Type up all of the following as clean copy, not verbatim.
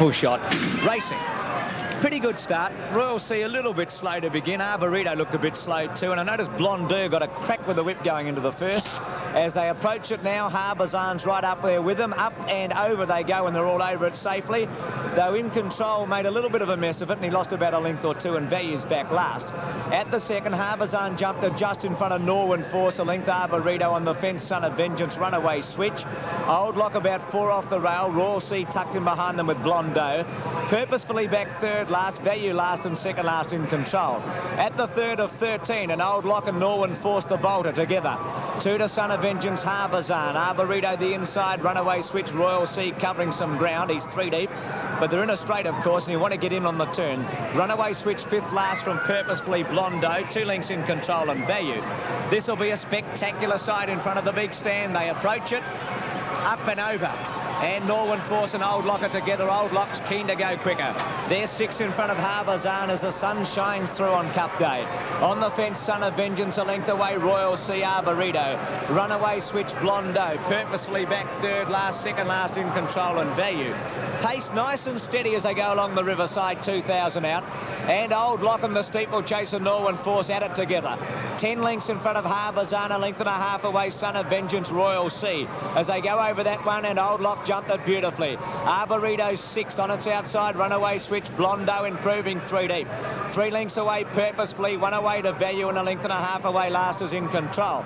Full shot. Racing. Pretty good start. Royal Sea a little bit slow to begin. Arborito looked a bit slow too, and I noticed Blondeau got a crack with the whip going into the first. As they approach it now, Harbazan's right up there with them. Up and over they go, and they're all over it safely. Though In Control made a little bit of a mess of it, and he lost about a length or two, and Value's back last. At the second, Harbazan jumped just in front of Norwin Force, a length Arborito on the fence, Son of Vengeance, runaway switch. Old Lock about 4 off the rail. Royal Sea tucked in behind them with Blondeau. Purposefully back third last, Value last and second last In Control. At the third of 13, and Old Lock and Norwin Force the bolter together. 2 to Son of Vengeance, Harbazan. Arborito the inside, runaway switch, Royal Sea covering some ground. He's 3 deep, but they're in a straight, of course, and you want to get in on the turn. Runaway switch, 5th last from Purposefully Blondeau. 2 lengths In Control and Value. This will be a spectacular side in front of the big stand. They approach it, up and over. And Norwin Force and Old Lock are together. Old Lock's keen to go quicker. They're 6 in front of Harbazan as the sun shines through on Cup Day. On the fence, Son of Vengeance a length away, Royal Sea, Arborito. Runaway switch, Blondeau. Purposefully back third last, second last In Control and Value. Pace nice and steady as they go along the riverside, 2,000 out. And Old Lock and the steeplechaser Norwin Force at it together. 10 lengths in front of Harbazan, a length and a half away, Son of Vengeance, Royal Sea. As they go over that one, and Old Lock jumped it beautifully. Arborito's 6th on its outside, runaway switch, Blondeau improving 3 deep. 3 lengths away, Purposefully, 1 away to Value, and a length and a half away last is In Control.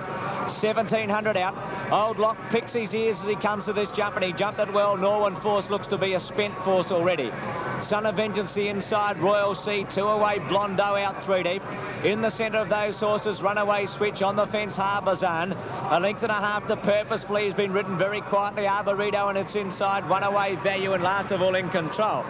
1,700 out. Old Lock picks his ears as he comes to this jump, and he jumped it well. Norwin Force looks to be a spent force already. Son of Vengeance the inside, Royal Sea 2 away, Blondeau out 3 deep. In the centre of those horses, runaway switch on the fence, Harbazan. A length and a half to Purposefully has been ridden very quietly. Arborito and its inside, 1 away, Value, and last of all In Control.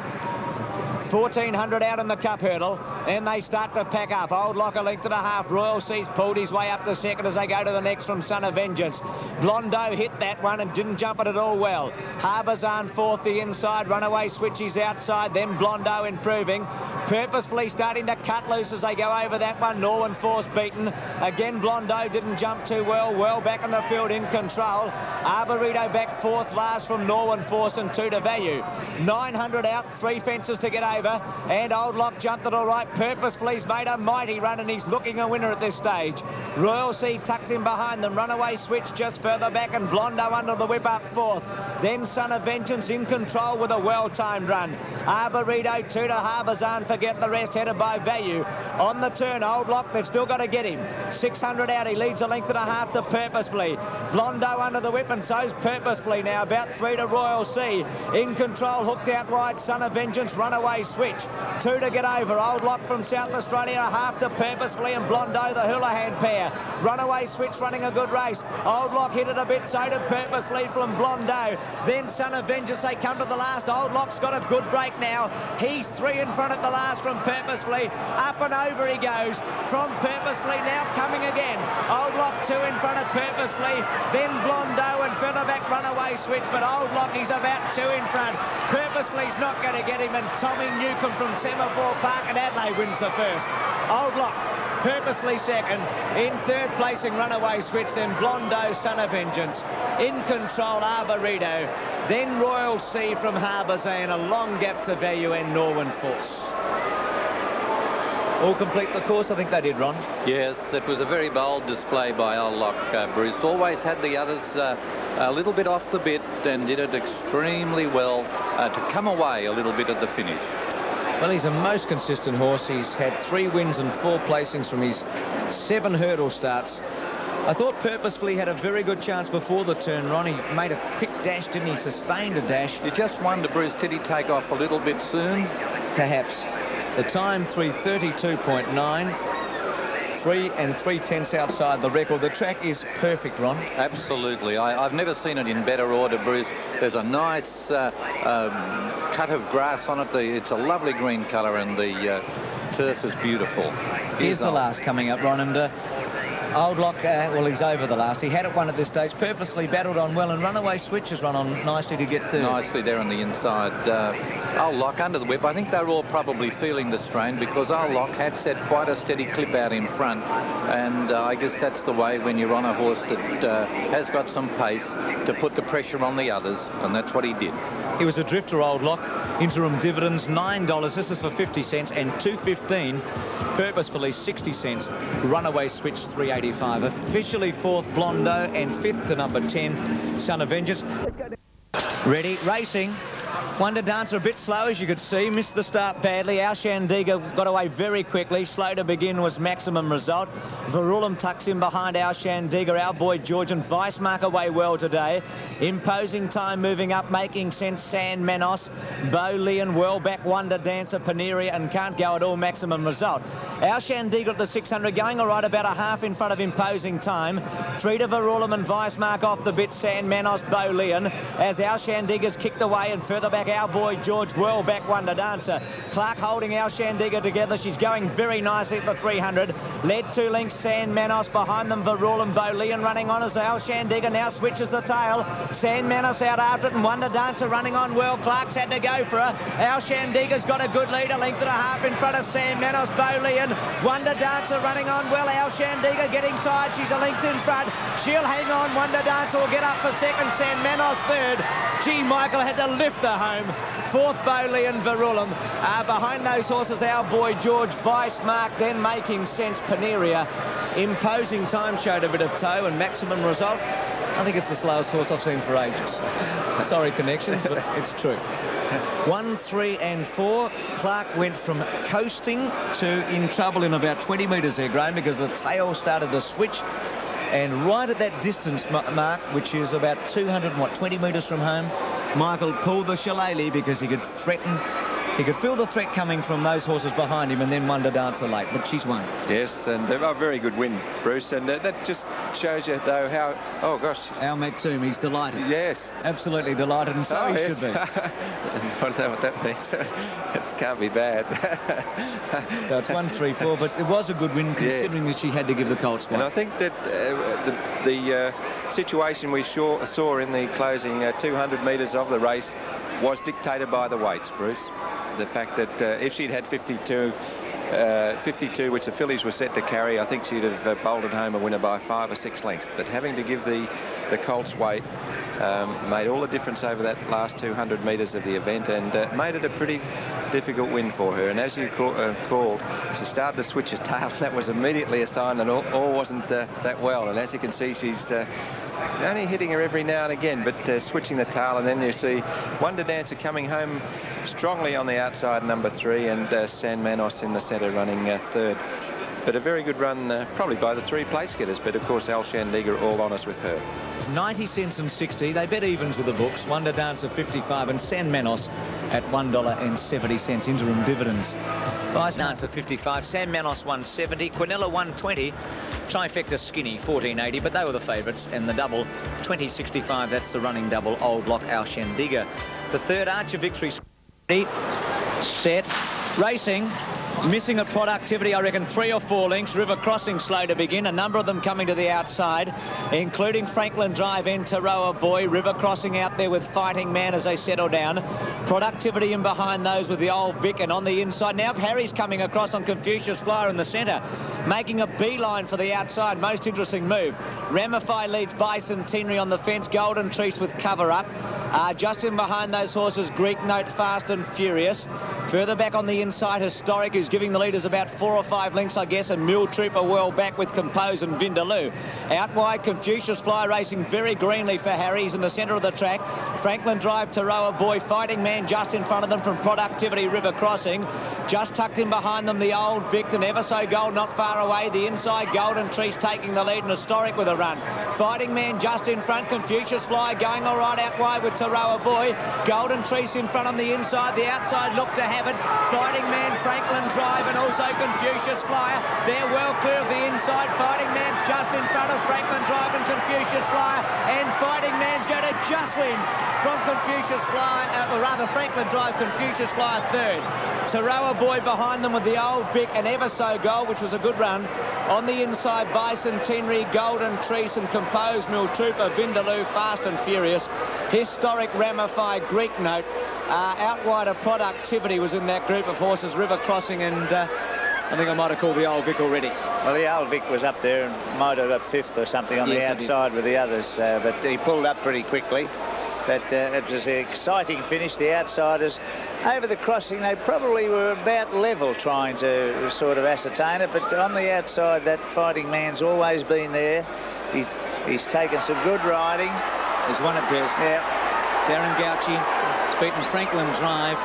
1,400 out in the cup hurdle, and they start to pack up. Old Lock a length and a half. Royal Sea's pulled his way up to second as they go to the next from Son of Vengeance. Blondeau hit that one and didn't jump it at all well. Harbazan 4th, the inside. Runaway switch is outside. Then Blondeau improving. Purposefully starting to cut loose as they go over that one. Norwin Force beaten. Again, Blondeau didn't jump too well. Well back in the field, In Control. Arborito back 4th last from Norwin Force and 2 to Value. 900 out, 3 fences to get over. And Old Lock jumped it all right. Purposefully's made a mighty run, and he's looking a winner at this stage. Royal Sea tucked in behind them. Runaway switch just further back, and Blondeau under the whip up 4th. Then Son of Vengeance In Control with a well-timed run. Arborito 2 to Harbazan, forget the rest, headed by Value. On the turn, Old Lock, they've still got to get him. 600 out, he leads a length and a half to Purposefully. Blondeau under the whip, and so's Purposefully now, about 3 to Royal Sea. In Control, hooked out wide, Son of Vengeance, runaway switch. 2 to get over. Old Lock from South Australia, a half to Purposefully, and Blondeau, the Houlihan pair. Runaway switch running a good race. Old Lock hit it a bit, so did Purposefully from Blondeau. Then Son of Vengeance, they come to the last. Old Lock's got a good break now. He's 3 in front at the last from Purposefully. Up and over he goes from Purposefully, now coming again. Old Lock 2 in front of Purposefully. Then Blondeau and further back runaway switch, but Old Lock, he's about 2 in front. Purposefully's not going to get him, and Tommy Newcomb from Semaphore Park and Adelaide wins the first. Old Lock, Purposefully second. In third placing, runaway switch, then Blondeau, Son of Vengeance. In Control, Arborito. Then Royal Sea from Harbazan, a long gap to Value, and Norwin Force. All complete the course, I think they did, Ron. Yes, it was a very bold display by Old Lock. Bruce always had the others a little bit off the bit and did it extremely well to come away a little bit at the finish. Well, he's a most consistent horse. He's had 3 wins and 4 placings from his 7 hurdle starts. I thought Purposefully had a very good chance before the turn, Ron. He made a quick dash, didn't he? Sustained a dash. You just wonder, Bruce, did he take off a little bit soon? Perhaps. The time, 3:32.9. 3 3/10 outside the record. The track is perfect, Ron. Absolutely. I've never seen it in better order, Bruce. There's a nice cut of grass on it. It's a lovely green colour, and the turf is beautiful. Here's the last coming up, Ron, and Old Lock, well, he's over the last. He had it one at this stage, purposely battled on well, and Runaway Switch has run on nicely to get third. Nicely there on the inside. Old Lock under the whip. I think they're all probably feeling the strain because Old Lock had set quite a steady clip out in front, and I guess that's the way when you're on a horse that has got some pace to put the pressure on the others, and that's what he did. He was a drifter, Old Lock. Interim dividends $9. This is for 50 cents, and $2.15. Purposefully 60 cents. Runaway Switch $3.85. Officially fourth Blondo, and fifth to number 10 Son of Vengeance. Ready, racing. Wonder Dancer a bit slow, as you could see. Missed the start badly. Our Shandiga got away very quickly. Slow to begin was Maximum Result. Verulam tucks in behind Our Shandiga. Our Boy George and Weissmark away well today. Imposing Time moving up, Making Sense, San Manos, Bo Leon, well back, Wonder Dancer, Paneria, and Can't Go at All, Maximum Result. Our Shandiga at the 600 going all right, about a half in front of Imposing Time. 3 to Verulam and Weissmark off the bit, San Manos, Bo Leon, as Our Shandiga's kicked away, and further back Our Boy George, well back, Wonder Dancer. Clark holding Our Shandiga together. She's going very nicely at the 300. Led 2 lengths, San Manos, behind them Verulam, Bo Leon running on as Our Shandiga now switches the tail. San Manos out after it, and Wonder Dancer running on well. Clark's had to go for her. Our Shandiga's got a good lead, a length and a half in front of San Manos, Bo Leon. Wonder Dancer running on well. Our Shandiga getting tired. She's a length in front. She'll hang on. Wonder Dancer will get up for second. San Manos third. Gee, Michael had to lift her home. Fourth, Bo Leon, Verulam. Behind those horses, Our Boy George, Weissmark, then Making Sense, Paneria. Imposing Time showed a bit of toe, and Maximum Result, I think it's the slowest horse I've seen for ages. Sorry, Connections, but it's true. 1, 3 and 4. Clark went from coasting to in trouble in about 20 metres there, Graham, because the tail started to switch. And right at that distance mark, which is about 220 metres from home, Michael pulled the shillelagh because he could feel the threat coming from those horses behind him, and then Wonder Dancer late, but she's won. Yes, and a very good win, Bruce, and that just shows you, though, how, oh gosh. Al Maktoum, he's delighted. Yes. Absolutely delighted, and so he should be. I don't know what that means. It can't be bad. So it's 1, 3, 4, but it was a good win considering that she had to give the Colts one. And I think that the situation we saw in the closing 200 metres of the race was dictated by the weights, Bruce. The fact that if she'd had 52, which the fillies were set to carry, I think she'd have bolted home a winner by 5 or 6 lengths. But having to give the colts weight made all the difference over that last 200 metres of the event, and made it a pretty difficult win for her. And as you called, she started to switch her tail. That was immediately a sign that all wasn't that well. And as you can see, she's only hitting her every now and again, but switching the tail. And then you see Wonder Dancer coming home strongly on the outside, number 3, and San Manos in the centre running third. But a very good run, probably by the 3 place getters, but of course Al Shandiga all honest with her. 90 cents and 60. They bet evens with the books. Wonder Dancer 55 and San Manos at $1.70 interim dividends. Vice Dancer 55, San Manos 170, Quinella 120, Trifecta Skinny 1480, but they were the favourites, and the double 2065. That's the running double. Old Lock, Al Shandiga. The third Archer Victory. Set, racing. Missing at productivity, I reckon 3 or 4 lengths. River Crossing slow to begin. A number of them coming to the outside, including Franklin Drive and Taroa Boy. River Crossing out there with Fighting Man as they settle down. Productivity in behind those with the Old Vic, and on the inside now Harry's coming across on Confucius Flyer in the centre, making a beeline for the outside. Most interesting move. Ramify leads Bicentenary on the fence. Golden Trees with cover up. Just in behind those horses, Greek Note, Fast and Furious. Further back on the inside, Historic, who's giving the leaders about 4 or 5 lengths, I guess, and Mule Trooper well back with Compose and Vindaloo. Out wide, Confucius Fly racing very greenly for Harry's in the centre of the track. Franklin Drive, Taroa Boy, Fighting Man just in front of them from Productivity, River Crossing. Just tucked in behind them, the Old Victim, Ever So Gold not far away. The inside, Golden Trees taking the lead, and Historic with a run. Fighting Man just in front, Confucius Fly going all right out wide with Taroa Boy. Golden Trees in front on the inside, the outside look to have it. Fighting Man, Franklin Drive, and also Confucius Flyer. They're well clear of the inside. Fighting Man's just in front of Franklin Drive and Confucius Flyer, and Fighting Man's going to just win from Confucius Fly, or rather Franklin Drive, Confucius Fly third. Taroa Boy behind them with the Old Vic and Ever So Gold, which was a good run. On the inside, Bicentenary, Golden Trees and Composed Mill Trooper, Vindaloo, Fast and Furious. Historic Ramified Greek Note. Out wide of Productivity was in that group of horses. River Crossing and I think I might have called the Old Vic already. Well, the Old Vic was up there and might have got fifth or something on the outside with the others, but he pulled up pretty quickly. But it was an exciting finish. The outsiders over the crossing, they probably were about level trying to sort of ascertain it, but on the outside, that Fighting Man's always been there. He's taken some good riding. There's one address. Yeah. Darren Gauci has beaten Franklin Drive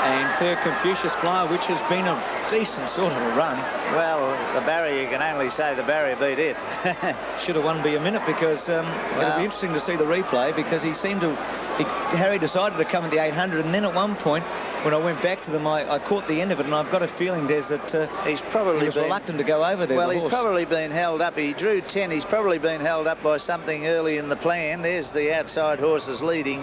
and third Confucius Fly, which has been a decent sort of a run. Well, the barrier, you can only say the barrier beat it. Should have won by a minute because it'll be interesting to see the replay, because he seemed to... Harry decided to come at the 800, and then at one point, when I went back to them, I caught the end of it, and I've got a feeling, Des, that he's probably he was reluctant to go over there. Well, he's probably been held up. He drew 10. He's probably been held up by something early in the plan. There's the outside horses leading,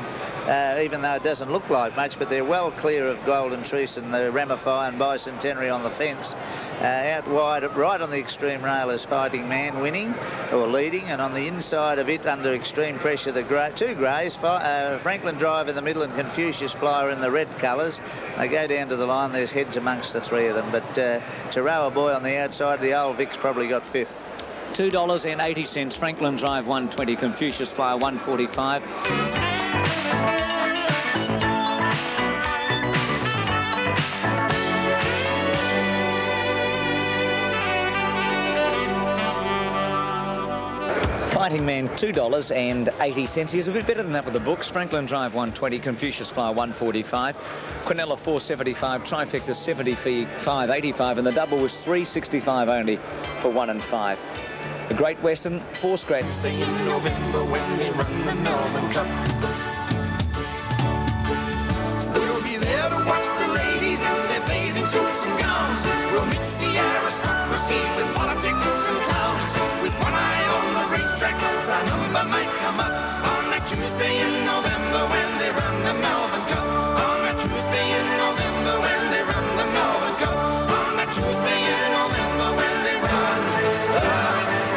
even though it doesn't look like much, but they're well clear of Golden Trees and the Ramify and Bicentenary on the fence. Out wide, right on the extreme rail is Fighting Man winning, or leading, and on the inside of it, under extreme pressure, the two greys, Franklin Drive in the middle and Confucius Flyer in the red colours. They go down to the line. There's heads amongst the three of them, but Taroa Boy on the outside, the Old Vic's probably got fifth. $2.80. Franklin Drive 120, Confucius Flyer 145. Fighting Man $2.80. He's a bit better than that with the books. Franklin Drive 120, Confucius Fly 145, Quinella 475, Trifecta 75.85, and the double was 365 only for 1 and 5. The Great Western, 4 scratches. In November when they run the Melbourne Cup. We'll be there to watch the ladies in their bathing suits and gowns. We'll mix the aristocracy with politics and clowns. With one eye on the racetrack, our number might come up on that Tuesday in November when they run the Melbourne Cup. On that Tuesday in November when they run the Melbourne Cup. On that Tuesday in November when they run the Melbourne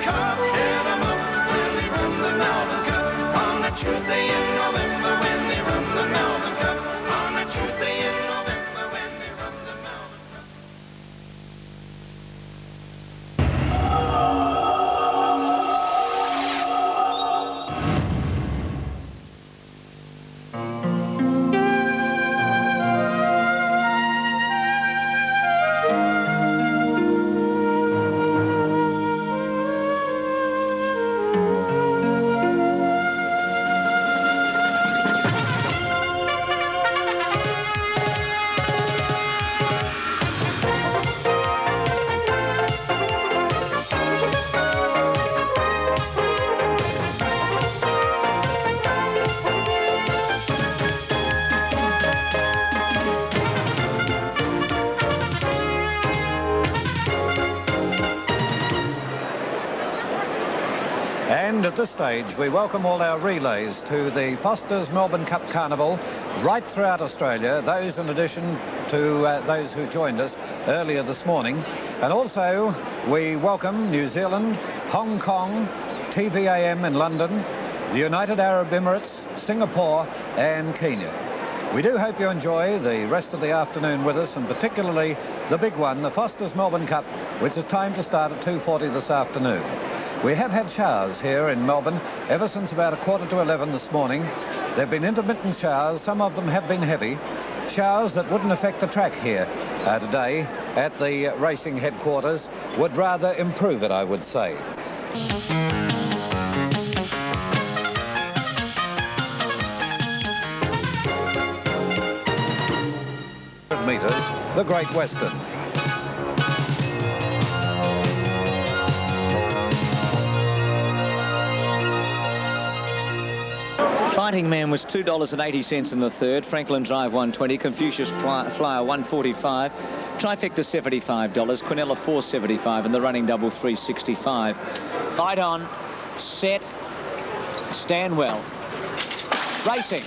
Cup. Hear them up when they run the Melbourne Cup. On that Tuesday in November when they run the Melbourne Cup. On that Tuesday in November when they run the Melbourne Cup. And at this stage, we welcome all our relays to the Foster's Melbourne Cup Carnival right throughout Australia, those in addition to those who joined us earlier this morning. And also, we welcome New Zealand, Hong Kong, TVAM in London, the United Arab Emirates, Singapore and Kenya. We do hope you enjoy the rest of the afternoon with us, and particularly the big one, the Foster's Melbourne Cup, which is timed to start at 2:40 this afternoon. We have had showers here in Melbourne ever since about 11:15 this morning. There have been intermittent showers, some of them have been heavy. Showers that wouldn't affect the track here today at the racing headquarters, would rather improve it, I would say. Meters, the Great Western. Fighting Man was $2.80 in the third. Franklin Drive 120, Confucius Flyer 145, Trifecta $75, Quinella 475, and the running double 365. Fight on, set, Stanwell. Racing.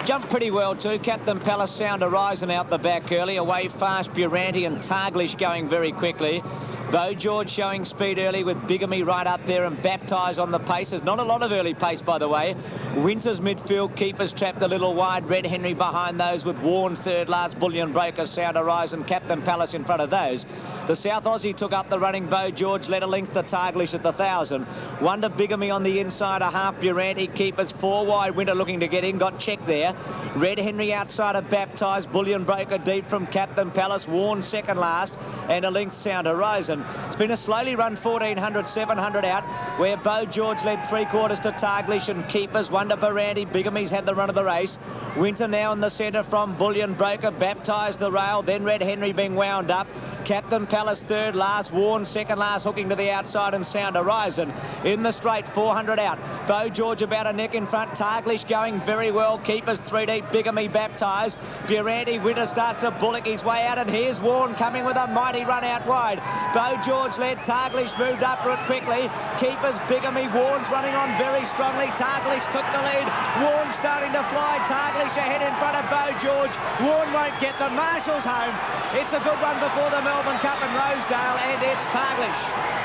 Jumped pretty well too. Captain Palace Sound Horizon out the back early. Away fast Buranti and Targlish going very quickly. Beau George showing speed early with Bigamy right up there and Baptise on the pace. There's not a lot of early pace, by the way. Winter's midfield. Keepers trapped a little wide. Red Henry behind those with Warren third last. Bullion Broker, Sound Horizon, Captain Palace in front of those. The South Aussie took up the running. Beau George led a length to Targlish at the 1,000. Wonder Bigamy on the inside, a half Buranti. Keepers 4 wide. Winter looking to get in. Got checked there. Red Henry outside of Baptise. Bullion Broker deep from Captain Palace. Warren second last. And a length Sound Horizon. It's been a slowly run 1,400, 700 out, where Beau George led 3/4 to Targlish and Keepers. Wonder Buranti. Bigamy's had the run of the race. Winter now in the centre from Bullion Broker. Baptise the rail. Then Red Henry being wound up. Captain Palace third last. Warren second last, hooking to the outside, and Sound Horizon in the straight, 400 out. Beau George about a neck in front. Targlish going very well. Keepers 3 deep. Bigamy Baptise. Buranti. Winter starts to bullock his way out, and here's Warren coming with a mighty run out wide. Beau George led. Targlish moved up for it quickly. Keepers Bigamy. Warren's running on very strongly. Targlish took the lead. Warren starting to fly. Targlish ahead in front of Beau George. Warren won't get the Marshall's home. It's a good one before the Melbourne Cup in Rosedale, and it's Targlish.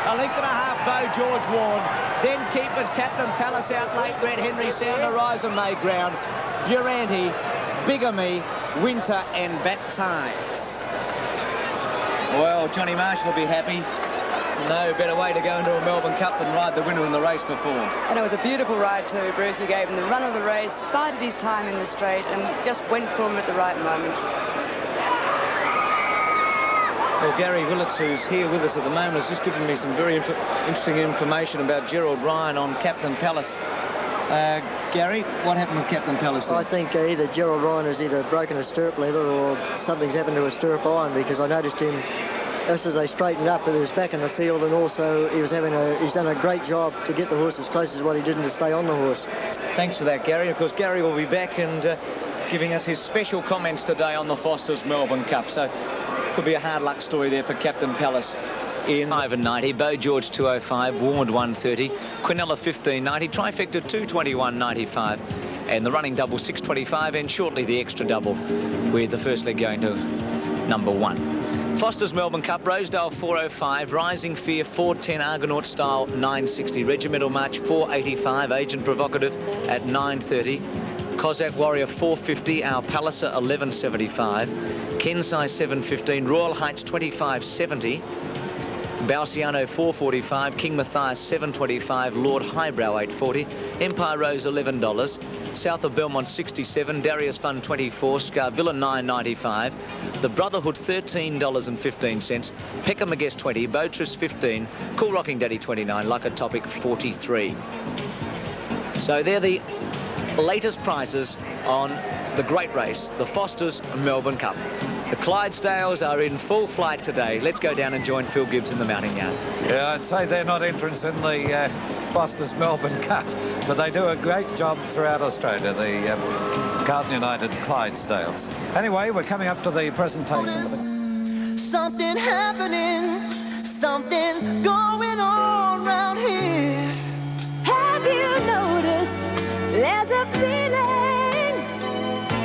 A length and a half, Beau George Warren. Then Keepers, Captain Palace out late. Red Henry, Sound Horizon made ground. Buranti, Bigamy, Winter and Baptise. Well, Johnny Marshall will be happy. No better way to go into a Melbourne Cup than ride the winner in the race before. And it was a beautiful ride too, Bruce. He gave him the run of the race, bided his time in the straight and just went for him at the right moment. Well, Gary Willits, who's here with us at the moment, has just given me some very interesting information about Gerald Ryan on Captain Palace. Gary, what happened with Captain Palace then? I think either Gerald Ryan has either broken a stirrup leather or something's happened to a stirrup iron, because I noticed him just as they straightened up, he was back in the field, and also he's done a great job to get the horse as close as what he didn't to stay on the horse. Thanks for that, Gary. Of course, Gary will be back and giving us his special comments today on the Foster's Melbourne Cup. So could be a hard luck story there for Captain Palace. In 5.90, Beau George 2.05, Warned 1.30, Quinella 15.90, Trifecta 2.21.95, and the running double 6.25, and shortly the extra double with the first leg going to number 1. Foster's Melbourne Cup, Rosedale 4.05, Rising Fear 4.10, Argonaut Style 9.60, Regimental March 4.85, Agent Provocative at 9.30, Cossack Warrior 4.50, Our Palliser 11.75, Kensai 7.15, Royal Heights 25.70, Balciano 4.45, King Matthias 7.25, Lord Highbrow 8.40, Empire Rose $11, South of Belmont 67, Darius Fun 24, Scarvilla 9.95, The Brotherhood $13.15, Peckham Maguest 20, Boatris 15, Cool Rocking Daddy 29, Like a Topic 43. So they're the latest prices on the great race, the Foster's Melbourne Cup. The Clydesdales are in full flight today. Let's go down and join Phil Gibbs in the mounting yard. Yeah, I'd say they're not entrants in the Foster's Melbourne Cup, but they do a great job throughout Australia, the Carlton United Clydesdales. Anyway, we're coming up to the presentation. Something happening, something going on round here. Have you noticed there's a feeling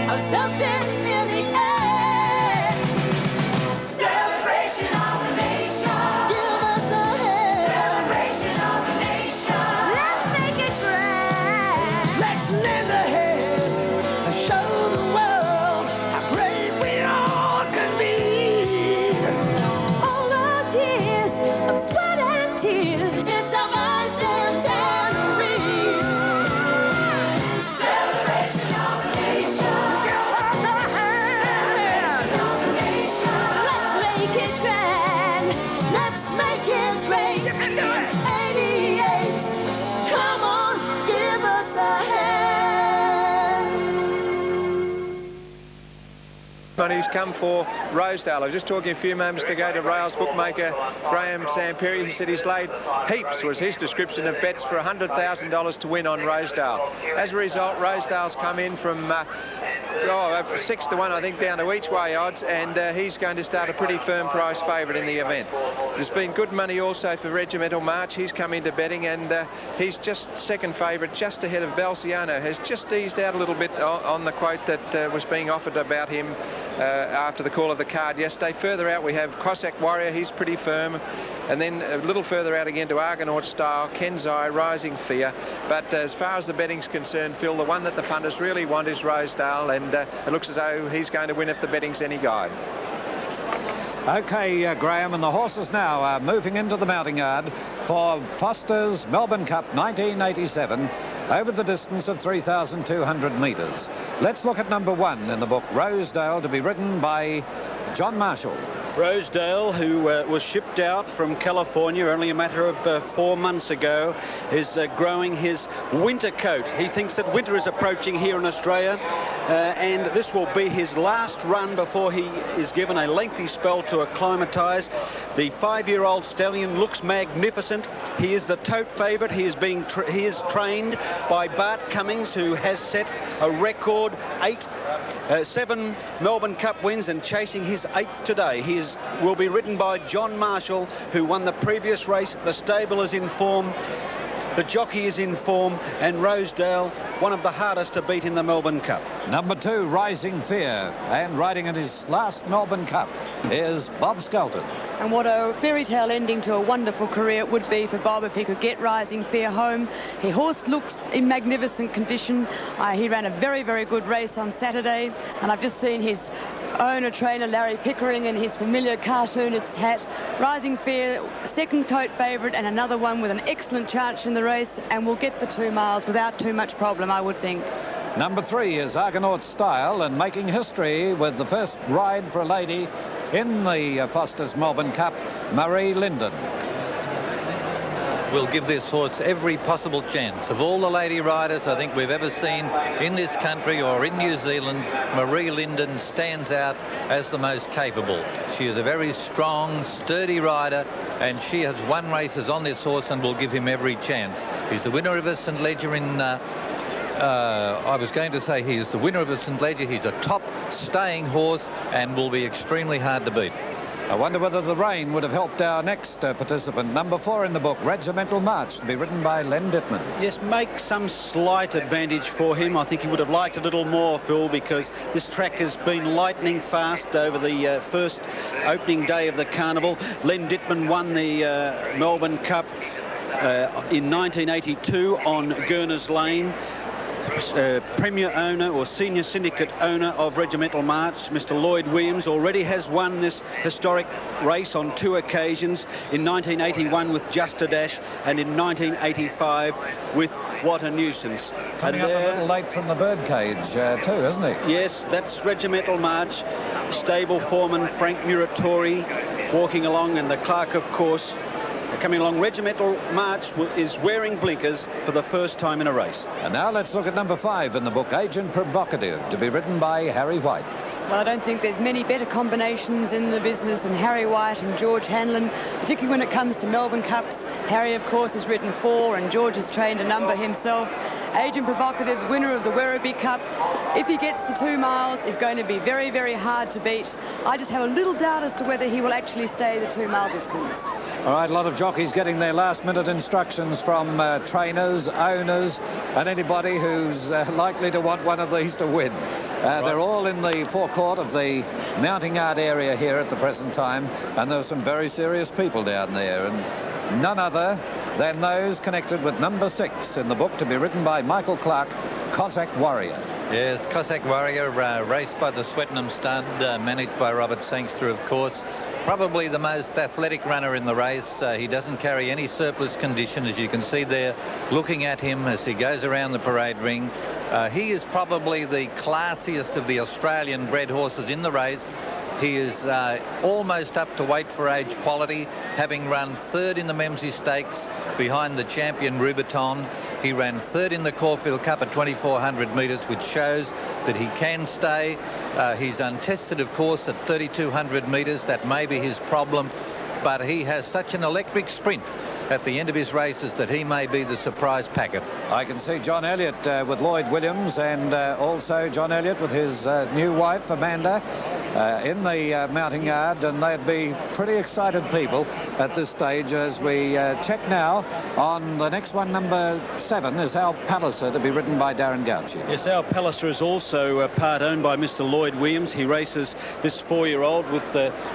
Of something in the air. Celebration of the nation. Give us a hand. Celebration of the nation. Let's make it grand. Let's lend a hand and show the world how great we all can be. All those years of sweat and tears. It's of ice and tannery. Celebration of the nation. Give us a hand. Of the nation. Let's make it grand. Let's make it great. You can do it. 88. Come on, give us a hand. Money's come for Rosedale. I was just talking a few moments ago to Rails bookmaker Graham Samperi. He said he's laid heaps, was his description of bets, for $100,000 to win on Rosedale. As a result, Rosedale's come in from 6 to 1, I think, down to each way odds, and he's going to start a pretty firm price favourite in the event. There's been good money also for Regimental March. He's come into betting, and he's just second favourite, just ahead of Valsiano. Has just eased out a little bit on the quote that was being offered about him after the call of the card yesterday. Further out we have Cossack Warrior. He's pretty firm. And then a little further out again to Argonaut Style, Kenzai, Rising Fear. But as far as the betting's concerned, Phil, the one that the punters really want is Rosedale, and it looks as though he's going to win if the betting's any guide. OK, Graham, and the horses now are moving into the mounting yard for Foster's Melbourne Cup 1987 over the distance of 3,200 metres. Let's look at number 1 in the book, Rosedale, to be ridden by John Marshall. Rosedale, who was shipped out from California only a matter of 4 months ago, is growing his winter coat. He thinks that winter is approaching here in Australia, and this will be his last run before he is given a lengthy spell to acclimatise. The 5-year-old stallion looks magnificent. He is the tote favourite. He is trained by Bart Cummings, who has set a record 7 Melbourne Cup wins and chasing his 8th today. He will be ridden by John Marshall, who won the previous race. The stable is in form. The jockey is in form, and Rosedale, one of the hardest to beat in the Melbourne Cup. Number 2, Rising Fear, and riding in his last Melbourne Cup is Bob Skelton. And what a fairy tale ending to a wonderful career it would be for Bob if he could get Rising Fear home. His horse looks in magnificent condition. He ran a very, very good race on Saturday, and I've just seen his owner trainer Larry Pickering in his familiar cartoonist's hat. Rising Fear, second tote favourite, and another one with an excellent chance in the race, and will get the 2 miles without too much problem, I would think. Number 3 is Argonaut Style, and making history with the first ride for a lady in the Foster's Melbourne Cup, Marie Linden. We'll give this horse every possible chance. Of all the lady riders I think we've ever seen in this country or in New Zealand, Marie Linden stands out as the most capable. She is a very strong, sturdy rider, and she has won races on this horse and will give him every chance. He's the winner of a St Leger in... I was going to say he is the winner of a St Leger. He's a top staying horse and will be extremely hard to beat. I wonder whether the rain would have helped our next participant, number 4 in the book, Regimental March, to be ridden by Len Dittman. Yes, make some slight advantage for him. I think he would have liked a little more, Phil, because this track has been lightning fast over the first opening day of the carnival. Len Dittman won the Melbourne Cup in 1982 on Gurner's Lane. Premier owner or senior syndicate owner of Regimental March, Mr. Lloyd Williams, already has won this historic race on 2 occasions, in 1981 with Just a Dash and in 1985 with What a Nuisance. Coming up a little late from the birdcage too, isn't he? Yes, that's Regimental March. Stable foreman Frank Muratori walking along, and the clerk, of course, coming along. Regimental March is wearing blinkers for the first time in a race. And now let's look at number 5 in the book, Agent Provocative, to be ridden by Harry White. Well, I don't think there's many better combinations in the business than Harry White and George Hanlon, particularly when it comes to Melbourne Cups. Harry, of course, has ridden 4, and George has trained a number himself. Agent Provocative, winner of the Werribee Cup, if he gets the 2 miles, is going to be very, very hard to beat. I just have a little doubt as to whether he will actually stay the 2 mile distance. All right, a lot of jockeys getting their last-minute instructions from trainers, owners, and anybody who's likely to want one of these to win. They're all in the forecourt of the mounting yard area here at the present time, and there are some very serious people down there, and none other than those connected with number 6 in the book, to be ridden by Michael Clark, Cossack Warrior. Yes, Cossack Warrior, raced by the Swettenham Stud, managed by Robert Sangster, of course. Probably the most athletic runner in the race. He doesn't carry any surplus condition, as you can see there, looking at him as he goes around the parade ring. He is probably the classiest of the Australian bred horses in the race. He is almost up to weight for age quality, having run 3rd in the Memsie Stakes behind the champion Rubiton. He ran 3rd in the Caulfield Cup at 2,400 metres, which shows that he can stay. He's untested, of course, at 3,200 metres. That may be his problem, but he has such an electric sprint at the end of his races that he may be the surprise packet. I can see John Elliott with Lloyd Williams, and also John Elliott with his new wife, Amanda, in the mounting yard, and they'd be pretty excited people at this stage as we check now on the next one. Number 7 is Al Palliser, to be ridden by Darren Gauci. Yes, Al Palliser is also part owned by Mr. Lloyd Williams. He races this 4-year-old with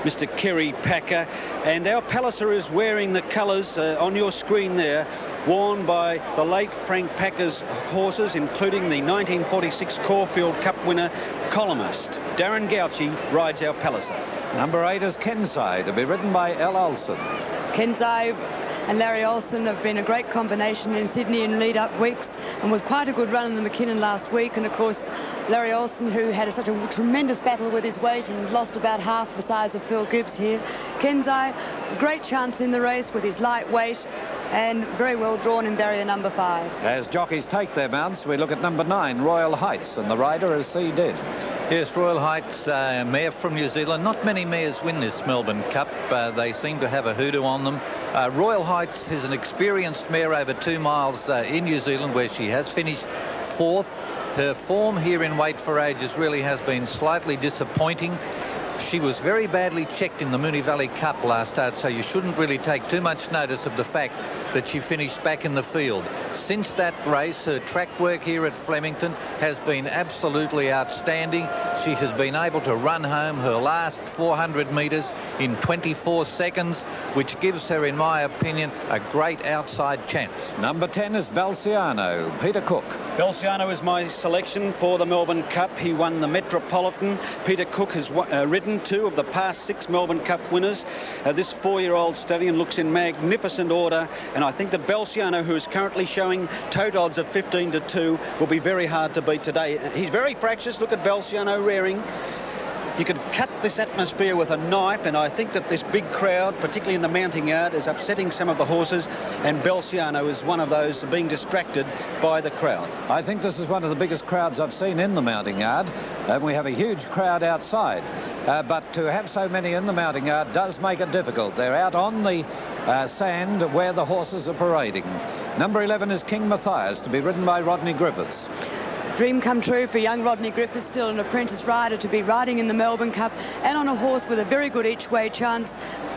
Mr. Kerry Packer, and Al Palliser is wearing the colours on your screen there, worn by the late Frank Packer's horses, including the 1946 Caulfield Cup winner columnist. Darren Gauci rides Al Palliser. Number 8 is Kensai, to be ridden by L. Olsen. Kensai and Larry Olsen have been a great combination in Sydney in lead-up weeks, and was quite a good run in the McKinnon last week. And of course, Larry Olsen, who had such a tremendous battle with his weight and lost about half the size of Phil Gibbs here. Kensai, great chance in the race with his light weight, and very well drawn in barrier number 5. As jockeys take their mounts, we look at number 9, Royal Heights, and the rider is C. Did. Yes, Royal Heights, mare from New Zealand. Not many mares win this Melbourne Cup. They seem to have a hoodoo on them. Royal Heights is an experienced mare over 2 miles in New Zealand, where she has finished 4th. Her form here in Weight for Ages really has been slightly disappointing. She was very badly checked in the Moonee Valley Cup last start, so you shouldn't really take too much notice of the fact that she finished back in the field. Since that race, her track work here at Flemington has been absolutely outstanding. She has been able to run home her last 400 metres in 24 seconds, which gives her, in my opinion, a great outside chance. Number 10 is Belciano, Peter Cook. Belciano is my selection for the Melbourne Cup. He won the Metropolitan. Peter Cook has ridden 2 of the past 6 Melbourne Cup winners. This 4-year-old stallion looks in magnificent order, and I think that Belciano, who is currently showing tote odds of 15-2, will be very hard to beat today. He's very fractious. Look at Belciano rearing. You could cut this atmosphere with a knife, and I think that this big crowd, particularly in the mounting yard, is upsetting some of the horses, and Belciano is one of those being distracted by the crowd. I think this is one of the biggest crowds I've seen in the mounting yard, and we have a huge crowd outside. But to have so many in the mounting yard does make it difficult. They're out on the sand where the horses are parading. Number 11 is King Matthias, to be ridden by Rodney Griffiths. Dream come true for young Rodney Griffiths, still an apprentice rider, to be riding in the Melbourne Cup and on a horse with a very good each-way chance.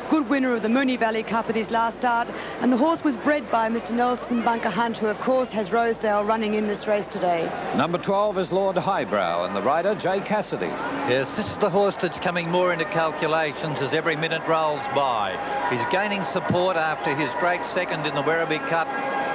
Good winner of the Moonee Valley Cup at his last start, and the horse was bred by Mr. Nelson Bunker Hunt, who of course has Rosedale running in this race today. Number 12 is Lord Highbrow, and the rider Jay Cassidy. Yes, this is the horse that's coming more into calculations as every minute rolls by. He's gaining support after his great second in the Werribee Cup.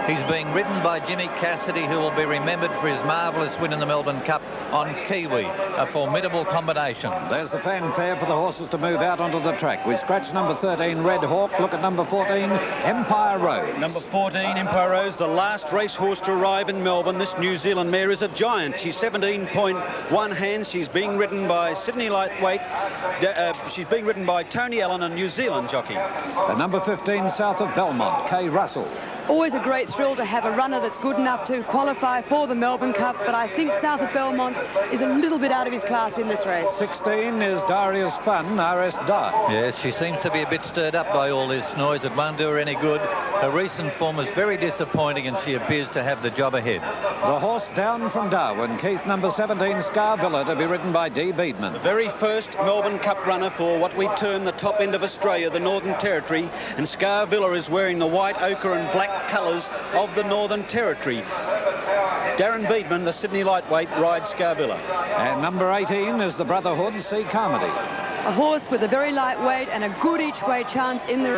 He's being ridden by Jimmy Cassidy, who will be remembered for his marvellous win in the Melbourne Cup on Kiwi. A formidable combination. There's the fanfare for the horses to move out onto the track. We scratch number 13, Red Hawk. Look at number 14, Empire Rose. Number 14, Empire Rose, the last racehorse to arrive in Melbourne. This New Zealand mare is a giant. She's 17.1 hands. She's being ridden by Sydney Lightweight. She's being ridden by Tony Allen, a New Zealand jockey. Number 15, south of Belmont, Kay Russell. Always a great thrill to have a runner that's good enough to qualify for the Melbourne Cup, but I think south of Belmont is a little bit out of his class in this race. 16 is Darius Fun, RS Dye. Yes, she seems to be a bit stirred up by all this noise. It won't do her any good. Her recent form is very disappointing, and she appears to have the job ahead. The horse down from Darwin, Keith, number 17, Scarvilla, to be ridden by D. Beedman. The very first Melbourne Cup runner for what we term the top end of Australia, the Northern Territory, and Scarvilla is wearing the white, ochre and black colours of the Northern Territory. Darren Beedman, the Sydney Lightweight, rides Scarvilla. And number 18 is the Brotherhood, C. Carmody. A horse with a very light weight and a good each-way chance in the